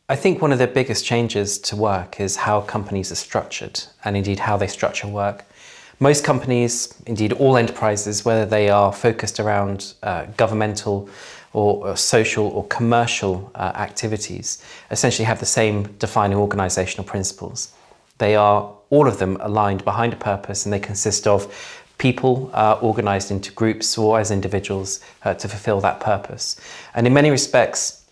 I think one of the biggest changes to work is how companies are structured and indeed how they structure work. Most companies, indeed all enterprises, whether they are focused around governmental or social or commercial activities, essentially have the same defining organisational principles. They are, all of them, aligned behind a purpose, and they consist of people organised into groups or as individuals to fulfil that purpose. And in many respects,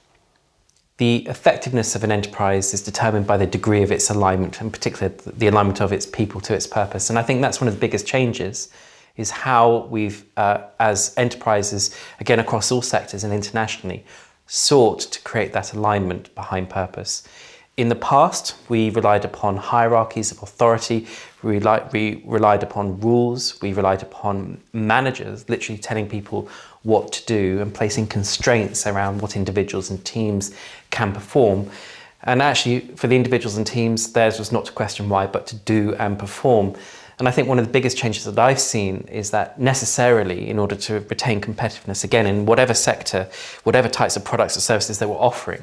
the effectiveness of an enterprise is determined by the degree of its alignment, and particularly the alignment of its people to its purpose. And I think that's one of the biggest changes, is how we've, as enterprises, again across all sectors and internationally, sought to create that alignment behind purpose. In the past, we relied upon hierarchies of authority, we relied upon rules, we relied upon managers literally telling people what to do and placing constraints around what individuals and teams can perform. And actually, for the individuals and teams, theirs was not to question why, but to do and perform. And I think one of the biggest changes that I've seen is that necessarily, in order to retain competitiveness, again, in whatever sector, whatever types of products or services that we're offering,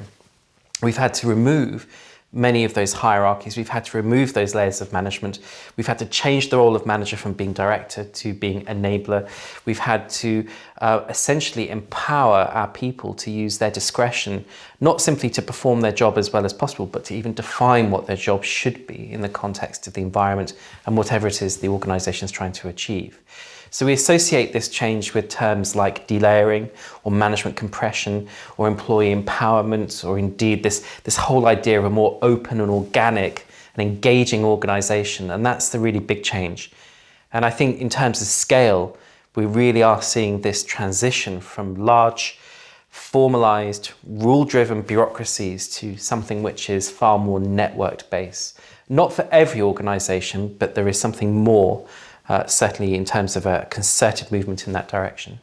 we've had to remove many of those hierarchies. We've had to remove those layers of management. We've had to change the role of manager from being director to being enabler. We've had to essentially empower our people to use their discretion, not simply to perform their job as well as possible, but to even define what their job should be in the context of the environment and whatever it is the organisation is trying to achieve. So we associate this change with terms like delayering or management compression or employee empowerment, or indeed this whole idea of a more open and organic and engaging organisation. And that's the really big change. And I think in terms of scale, we really are seeing this transition from large, formalised, rule-driven bureaucracies to something which is far more networked based. Not for every organisation, but there is something more certainly in terms of a concerted movement in that direction.